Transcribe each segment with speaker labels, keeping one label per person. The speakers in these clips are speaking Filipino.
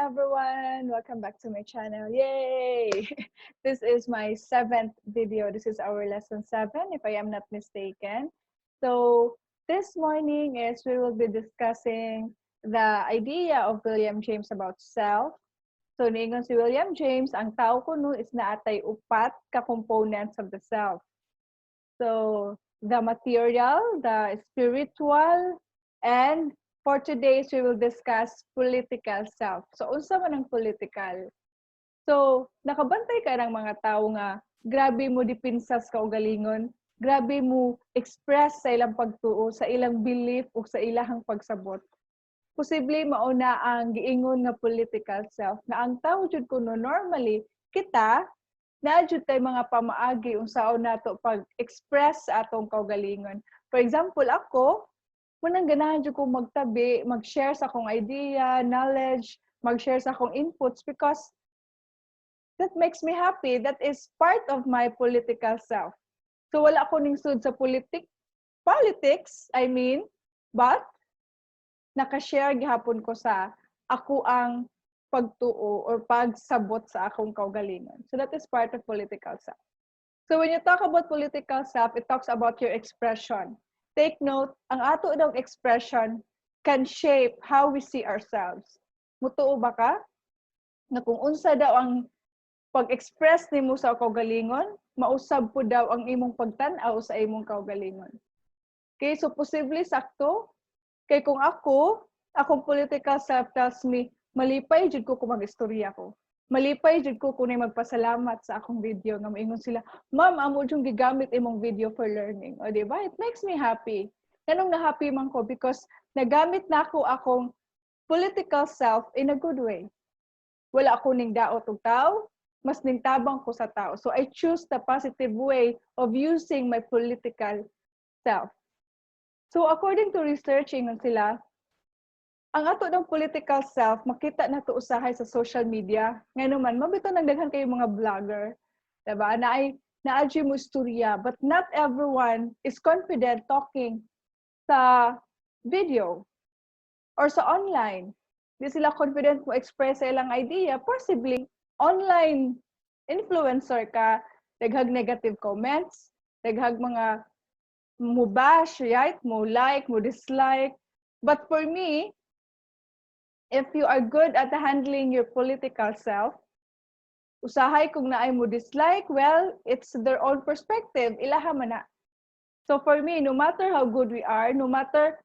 Speaker 1: everyone, welcome back to my channel. Yay! This is my 7th video. This is our lesson 7, if I am not mistaken. So this morning is we will be discussing the idea of William James about self. So niingon si William James, ang tao kuno is naatay upat ka components of the self. So the material, the spiritual, and for today, we will discuss political self. So, unsa man ang political? So, nakabantay ka ng mga tao nga, grabe mo dipinsas ka o galingon, grabe mo express sa ilang pagtuo, sa ilang belief o sa ilang pagsabot. Posible mauna ang giingon nga political self, na ang tao jud kuno normally, kita, na jud tay mga pamaagi unsaon nato pag-express sa atong kaugalingon. For example, ako, munang ganahan jud ko magtabi, mag-share sa akong idea, knowledge, mag-share sa akong inputs because that makes me happy. That is part of my political self. So wala ako ning sud sa politics, but naka-share gihapon ko sa ako ang pagtuo or pagsabot sa akong kaugalingon. So that is part of political self. So when you talk about political self, it talks about your expression. Take note, ang ato daw expression can shape how we see ourselves. Mutuo ba ka? Na kung unsa daw ang pag-express nimo sa kaugalingon, mausab po daw ang imong pagtan-aw sa imong kaugalingon. Okay, so posible sakto. Kay kung akong political self tells me, malipay jud ko kung mag-istorya ko. Malipay jud ko kung magpasalamat sa akong video nga moingon sila, "Ma'am, amo jud gigamit imong video for learning." O di ba? It makes me happy. Ganong na happy man ko because nagamit na ako akong political self in a good way. Wala ako ning daot og tao, mas ning tabang ko sa tao. So I choose the positive way of using my political self. So according to researching sila, ang ato ng political self, makita na to usahay sa social media. Ngayon man, mabito nang daghan kayo mga vlogger. Diba? Naadji mo istorya, but not everyone is confident talking sa video or sa online. Di sila confident mo express sa ilang idea. Possibly, online influencer ka, daghag negative comments, daghag mga mo bash, right? Mo like, mo dislike. But for me, if you are good at handling your political self, usahay kung naay mo dislike, well, it's their own perspective. Ilaha man na. So for me, no matter how good we are, no matter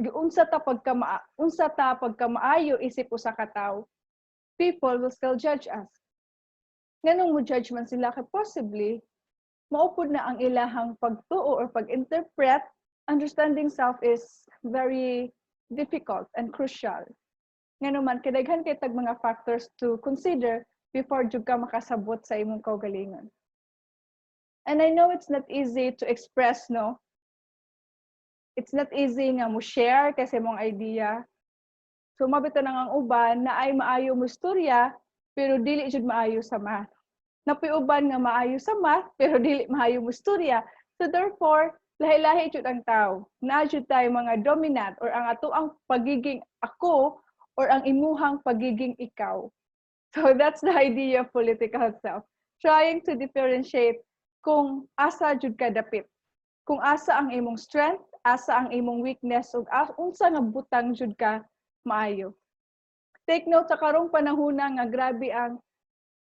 Speaker 1: unsa ta pagkamaayo isip usa ka tawo, people will still judge us. Nganong mo judge man sila kay possibly maupod na ang ilahang pagtuo or pag-interpret. Understanding self is very difficult and crucial. Nga naman, kadaghan kay tag mga factors to consider before jud ka makasabot sa imong kaugalingon. And I know it's not easy to express, no? It's not easy nga mo share kasi mong idea. So mabito nang ang uban na ay maayo mo istorya pero dili jud maayo sa math. Napiuban nga maayo sa math pero dili maayo mo istorya. So therefore, lahi-lahi jud ang tao. Naa jud tayo mga dominant or ang ato ang pagiging ako or ang imuhang pagiging ikaw. So that's the idea of political self. Trying to differentiate kung asa jud ka dapit. Kung asa ang imong strength, asa ang imong weakness, ug unsa nga butang jud ka maayo. Take note sa karong panahona nga grabe ang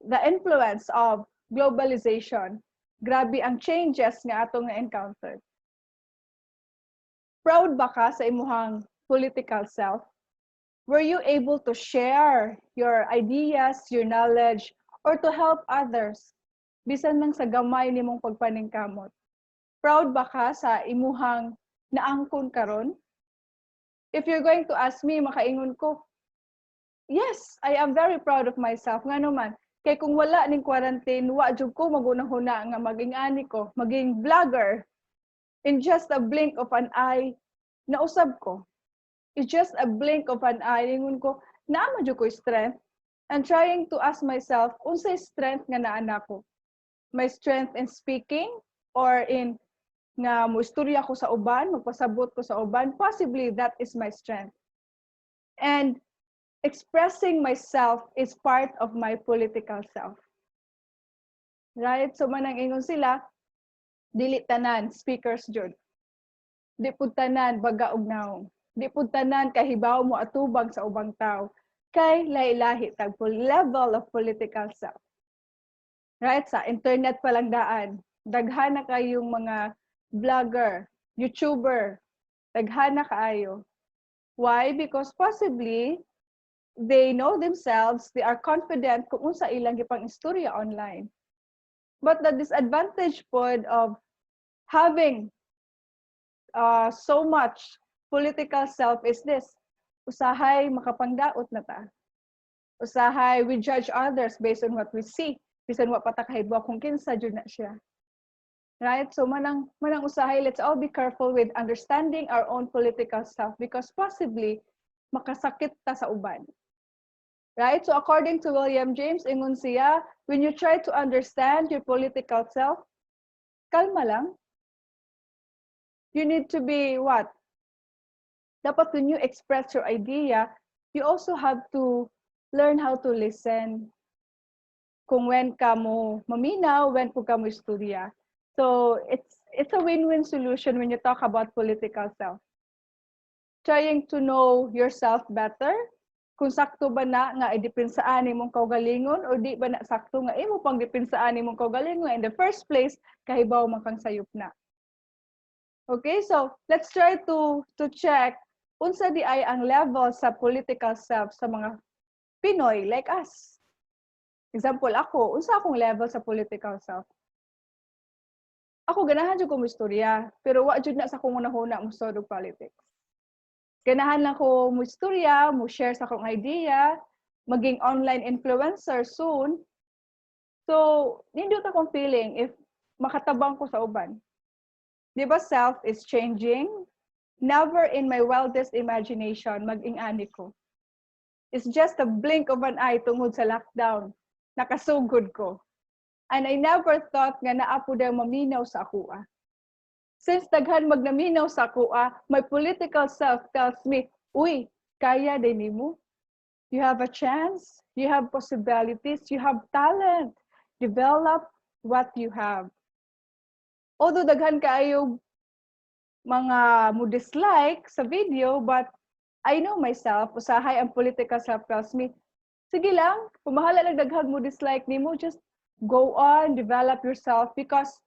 Speaker 1: the influence of globalization. Grabe ang changes nga atong na-encounter. Proud ba ka sa imuhang political self? Were you able to share your ideas, your knowledge, or to help others? Bisan lang sa gamay nimong pagpaningkamot. Proud ba ka sa imuhang naangkon karon? If you're going to ask me, makaingon ko, yes, I am very proud of myself. Nga naman, kay kung wala ning quarantine, wa jud ko magunahuna nga maging ani ko, maging vlogger. In just a blink of an eye, nausab ko. It's just a blink of an eye, ingon ko, naama jud ko strength. And trying to ask myself, unsay strength nga naa nako? My strength in speaking or in nga mo istorya ko sa uban, magpasabot ko sa uban, possibly that is my strength. And expressing myself is part of my political self. Right? So manang ingon sila, dili tanan speakers jud. Di pud tanan baga og naong. Di pud tanan kahibaw mo atubang sa ubang tao. Kay lahi-lahi tag level of political self. Right? Sa internet pa lang daan. Daghan na kayong mga vlogger, YouTuber. Daghan na kaayo. Why? Because possibly they know themselves, they are confident kung unsa ilang gipang istorya online. But the disadvantage pod of having so much political self is this. Usahay makapangdaot na ta. Usahay we judge others based on what we see. Bisan wa patakahibwa kung kinsa jud na siya. Right? So manang usahay, let's all be careful with understanding our own political self because possibly makasakit ta sa uban. Right? So according to William James, ingon siya, when you try to understand your political self, kalma lang. You need to be what? Dapat when you express your idea, you also have to learn how to listen. Kung when ka mo maminaw, when po ka mo istorya. So it's a win-win solution when you talk about political self. Trying to know yourself better, kung sakto ba na nga idipinsaan imong kaugalingon or di ba na sakto nga imo pang dipinsaan imong kaugalingon in the first place kahibaw man kang sayop na. Okay, so let's try to check unsa di ay ang level sa political self sa mga Pinoy like us. Example ako, unsa akong level sa political self? Ako ganahan jud ko mo istorya, pero wa jud na sa akong una-una mo sa politics. Ganahan lang ko mo istorya, mo share sa akong idea, maging online influencer soon. So, nindot akong feeling if makatabang ko sa uban. Di ba self is changing? Never in my wildest imagination mag-ingani ko. It's just a blink of an eye tungod sa lockdown. Nakasugod ko. And I never thought nga naapo daw maminaw sa akua. Since daghan magnaminaw sa akua, my political self tells me, uy, kaya din nimo. You have a chance, you have possibilities, you have talent. Develop what you have. Although daghan kaayo mga mo dislike sa video, but I know myself, usahay ang political self tells me, sige lang, pumahala lang daghang mo dislike nimo, just go on, develop yourself because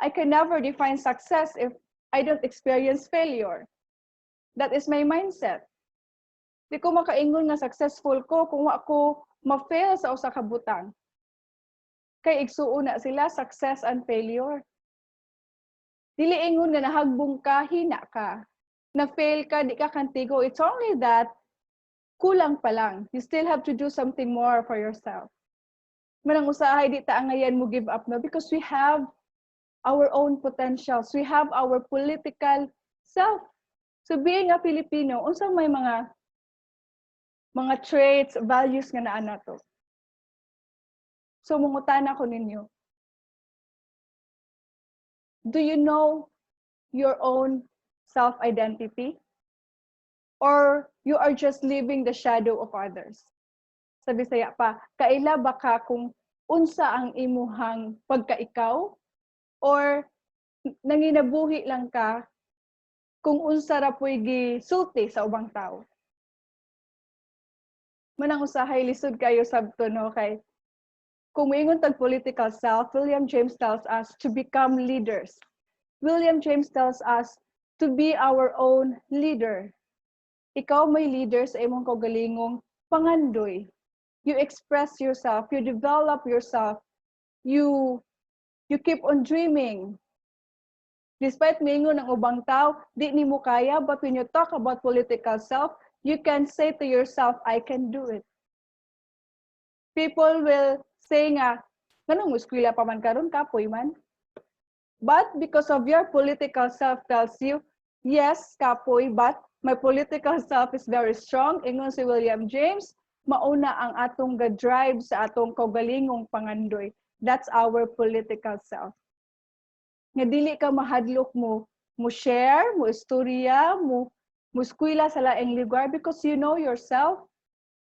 Speaker 1: I can never define success if I don't experience failure. That is my mindset. Di ko makaingon nga successful ko kung wa ko ma-fail sa usa ka butang. Kay igsuo na sila success and failure. Dili ingon nga nahagbong ka, hina ka. Na-fail ka, di ka kantigo. It's only that kulang pa lang. You still have to do something more for yourself. Manang usahay di ta ngayon mo give up no because we have our own potentials. We have our political self. So being a Filipino, unsang may mga traits, values nga naa nato. So mungutana ko ninyo. Do you know your own self-identity? Or you are just living the shadow of others? Sa Bisaya pa, kaila ba ka kung unsa ang imuhang pagkaikaw? Or nanginabuhi lang ka kung unsa ra po'y gisulti sa ubang tao? Manang usahay lisod kayo sabto no kay kung moingon tag political self, William James tells us to become leaders. William James tells us to be our own leader. Ikaw may leader sa imong kaugalingong pangandoy. You express yourself, you develop yourself, you keep on dreaming. Despite mingon ng ubang tao, di nimo kaya, but when you talk about political self, you can say to yourself, I can do it. People will say nga, ganun mo eskwela pa man karon kapoy man. But because of your political self tells you, yes, kapoy, but my political self is very strong. Ingon si William James, mauna ang atong ga-drive sa atong kaugalingong pangandoy. That's our political self. Nga dili ka mahadlok mo share, mo istorya, mo eskwela sa laing lugar because you know yourself.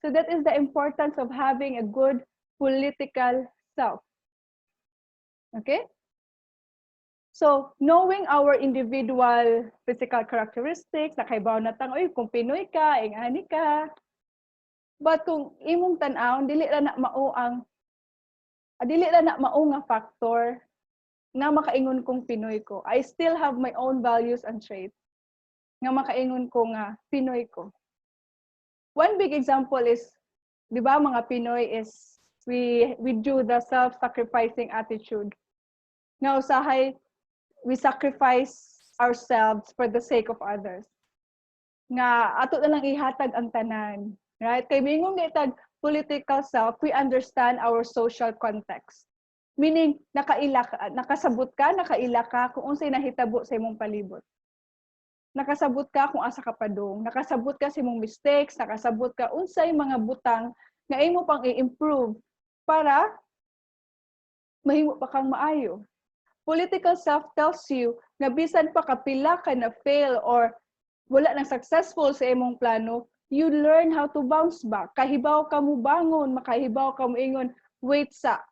Speaker 1: So that is the importance of having a good political self. Okay? So, knowing our individual physical characteristics, nakaibaw na tang, oy, kung Pinoy ka, ingani ka. But kung imong tan-aw, dili ra na mao nga factor nga makaingon kong Pinoy ko. I still have my own values and traits nga makaingon ko nga Pinoy ko. One big example is, di ba mga Pinoy is, we do the self-sacrificing attitude. Nga usahay, we sacrifice ourselves for the sake of others. Nga ato na lang ihatag ang tanan, right? Kay mingong itag political self, we understand our social context. Meaning, nakasabot ka, nakaila ka kung unsay nahitabo sa imong palibot. Nakasabot ka kung asa ka padung, nakasabot ka sa imong mistakes, nakasabot ka unsay mga butang nga imo pang i-improve para mahimo pa kang maayo. Political self tells you na bisan pa kapila ka na fail or wala nang successful sa imong plano, you learn how to bounce back. Kahibaw ka mo bangon, makahibaw ka mo ingon, wait sa.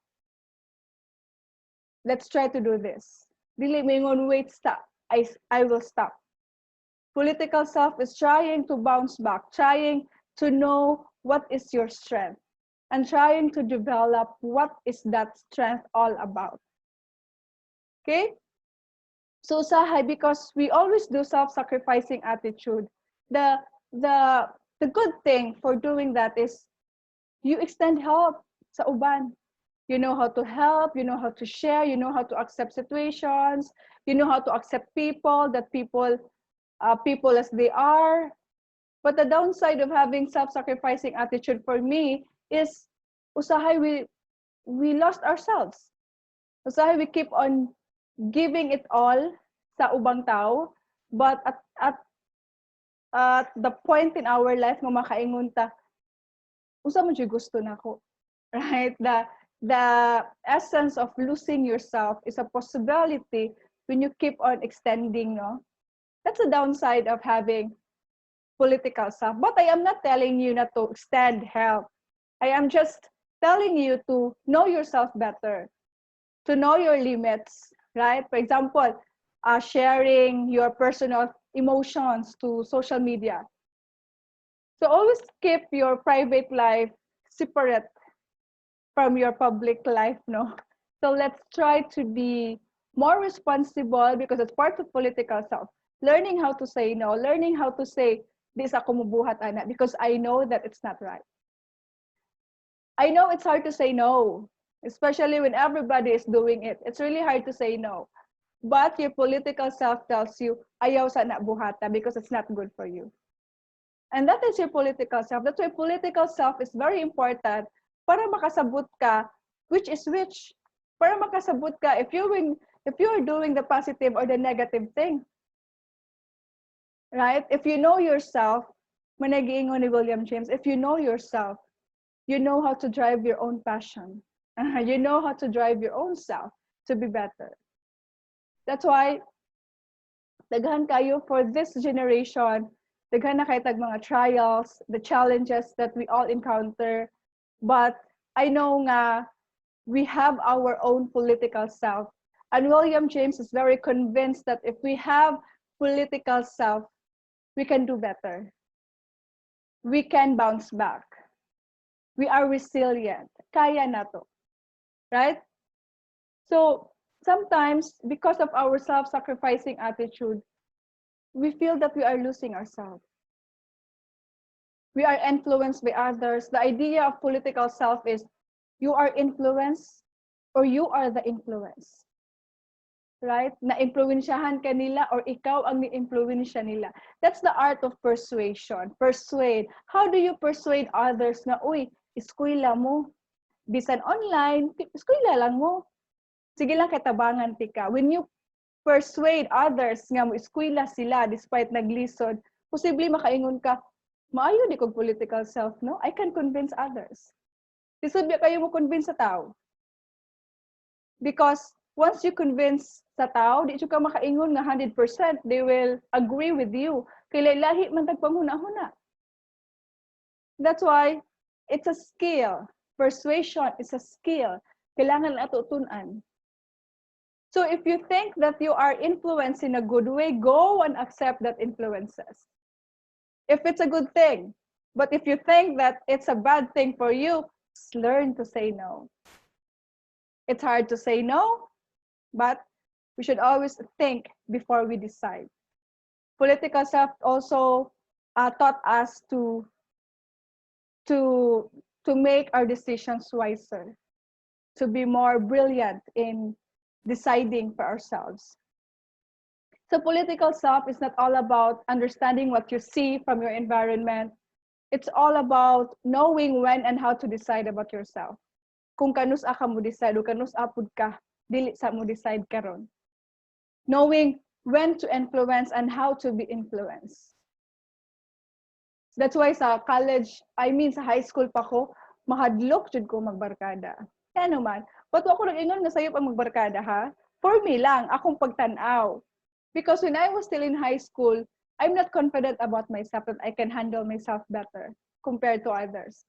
Speaker 1: Let's try to do this. Dili mo ingon, wait stop. I will stop. Political self is trying to bounce back, trying to know what is your strength, and trying to develop what is that strength all about. Okay? So usahay, because we always do self-sacrificing attitude, the good thing for doing that is you extend help sa uban. You know how to help, you know how to share, you know how to accept situations, you know how to accept people, that people as they are. But the downside of having self-sacrificing attitude for me is usahay we lost ourselves. Usahay we keep on giving it all sa ubang tao, but at the point in our life nga makaingon ta, usa man jud gusto nako, right? The essence of losing yourself is a possibility when you keep on extending, no? That's the downside of having political self. But I am not telling you not to extend help. I am just telling you to know yourself better, to know your limits, right? For example, sharing your personal emotions to social media. So always keep your private life separate from your public life, no? So let's try to be more responsible because it's part of political self. Learning how to say no, learning how to say, di sa kumubuhat, ana, because I know that it's not right. I know it's hard to say no, especially when everybody is doing it. It's really hard to say no. But your political self tells you, ayaw sa na buhata because it's not good for you. And that is your political self. That's why political self is very important para makasabot ka which is which. Para makasabot ka if you're doing the positive or the negative thing. Right? If you know yourself, managiingon ni William James, if you know yourself, you know how to drive your own passion. You know how to drive your own self to be better. That's why, daghan kayo for this generation, daghan na kayo tag mga trials, the challenges that we all encounter. But I know nga, we have our own political self. And William James is very convinced that if we have political self, we can do better. We can bounce back. We are resilient. Kaya na to. Right? So, sometimes, because of our self-sacrificing attitude, we feel that we are losing ourselves. We are influenced by others. The idea of political self is you are influenced or you are the influence. Right? Na-influensyahan ka nila or ikaw ang ni-influensya nila. That's the art of persuasion. Persuade. How do you persuade others na, uy, eskwela mo. Bisan online, eskwela lang mo. Sige lang katabangan tika. When you persuade others nga mo eskwela sila despite naglisod, posible makaingon ka, maayo di kog political self, no? I can convince others. Lisod ba kayo mo convince sa tao? Because once you convince sa tao, di ka makaingon nga 100%, they will agree with you. Kay lahi man tagpanghuna-huna. That's why it's a skill. Persuasion is a skill. Kailangan natutunan. So if you think that you are influenced in a good way, go and accept that influences. If it's a good thing. But if you think that it's a bad thing for you, learn to say no. It's hard to say no, but we should always think before we decide. Political self also taught us to make our decisions wiser, to be more brilliant in deciding for ourselves. So political self is not all about understanding what you see from your environment. It's all about knowing when and how to decide about yourself. Kung kanus ka mo decide o kanus apud ka, dili sa mo decide karon. Knowing when to influence and how to be influenced. That's why sa college, sa high school pa ko, mahadlok jud ko magbarkada. Kaya naman, ba't ako nag-ingon na sa'yo pang magbarkada, ha? For me lang, akong pagtanaw. Because when I was still in high school, I'm not confident about myself that I can handle myself better compared to others.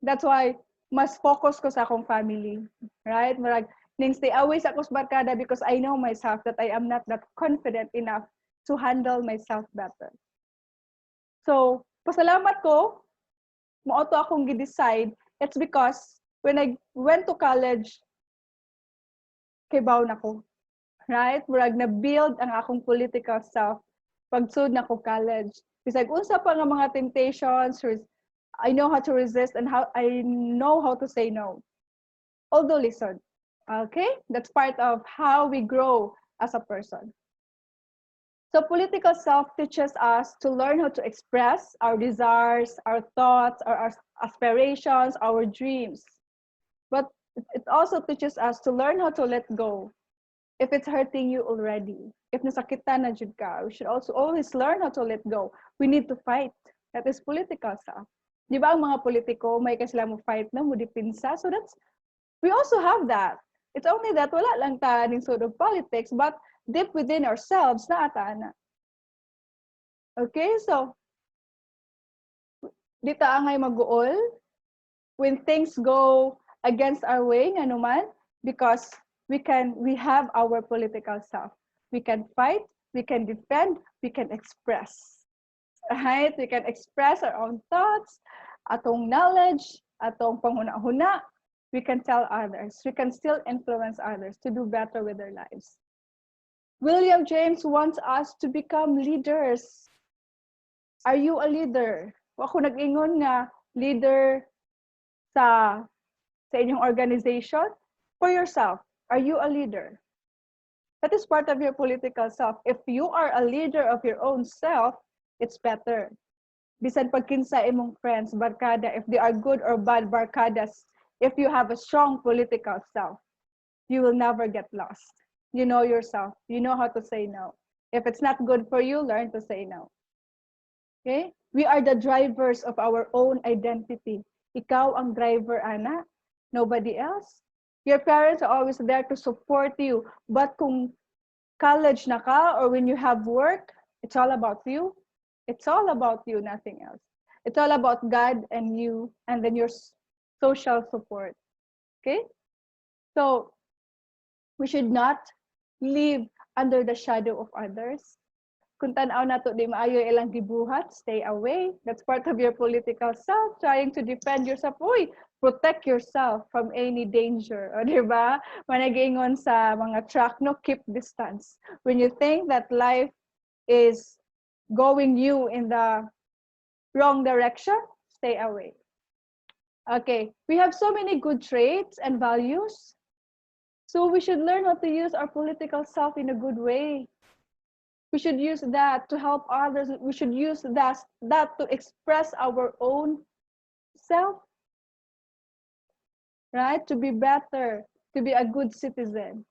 Speaker 1: That's why, mas focus ko sa akong family. Right? Marag, ning stay away sa akong barkada because I know myself that I am not that confident enough to handle myself better. So, pasalamat ko, mauto akong gi-decide. It's because when I went to college, kibaw na ko. Right? Murag na-build ang akong political self pagsud na ko college. Bisag unsa pa nga mga temptations, I know how to resist and how I know how to say no. Although listen. Okay? That's part of how we grow as a person. So political self teaches us to learn how to express our desires, our thoughts, our aspirations, our dreams. But it also teaches us to learn how to let go if it's hurting you already. If nasakitan na jud ka, we should also always learn how to let go. We need to fight. That is political self. Di ba ang mga politiko, may kasila mo fight na, mo dipinsa. So we also have that. It's only that wala lang ta ning sort of politics, but deep within ourselves na ata na. Okay, so dito angay mag-uol when things go against our way nga naman because we have our political self. We can fight, we can defend, we can express. Right? We can express our own thoughts, atong knowledge, atong panghuna-huna. We can tell others. We can still influence others to do better with their lives. William James wants us to become leaders. Are you a leader? Ako nag-ingon nga leader sa inyong organization. For yourself, are you a leader? That is part of your political self. If you are a leader of your own self, it's better. Bisan pagkinsa imong friends, barkada, if they are good or bad barkadas, if you have a strong political self, you will never get lost. You know yourself. You know how to say no. If it's not good for you, learn to say no. Okay? We are the drivers of our own identity. Ikaw ang driver, ana. Nobody else. Your parents are always there to support you. But kung college na ka or when you have work, it's all about you. It's all about you, nothing else. It's all about God and you and then your social support. Okay? So, we should not live under the shadow of others. Kung tanaw na to di maayo ilang gibuhat, stay away. That's part of your political self, trying to defend yourself. Uy, protect yourself from any danger. O di ba? Managingon sa mga track, no, keep distance. When you think that life is going you in the wrong direction, stay away. Okay, we have so many good traits and values. So we should learn how to use our political self in a good way. We should use that to help others. We should use that to express our own self, right? To be better, to be a good citizen.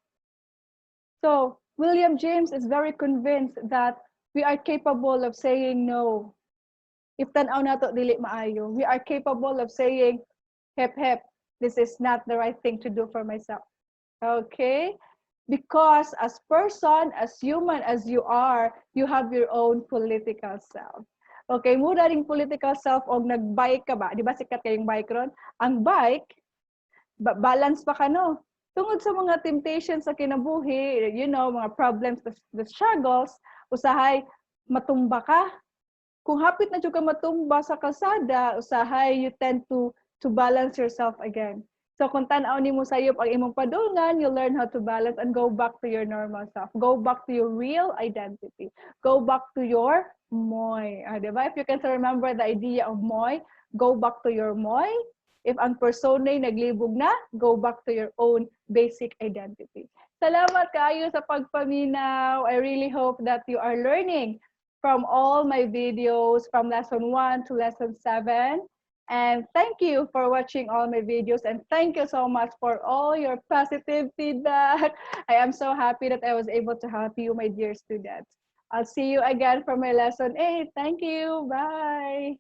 Speaker 1: So William James is very convinced that we are capable of saying no. If tanaw na to dili maayo, we are capable of saying, hep hep, this is not the right thing to do for myself. Okay? Because as person, as human as you are, you have your own political self. Okay, mura ring political self og nag-bike ka ba? Di ba sikat kayong bike ron? Ang bike, balance pa ka no? Tungod sa mga temptations sa kinabuhi, you know, mga problems, the struggles, usahay, matumba ka. Kung hapit na jud ka matumba sa kalsada, usahay, you tend to balance yourself again. So kung tan-aw nimo sayop ang imong padulngan, you learn how to balance and go back to your normal self. Go back to your real identity. Go back to your moy. Diba? If you can remember the idea of moy, go back to your moy. If ang persona'y naglibog na, go back to your own basic identity. Salamat kayo sa pagpaminaw. I really hope that you are learning from all my videos from lesson 1 to lesson 7. And thank you for watching all my videos, and thank you so much for all your positive feedback. I am so happy that I was able to help you, my dear students. I'll see you again for my lesson 8. Thank you. Bye.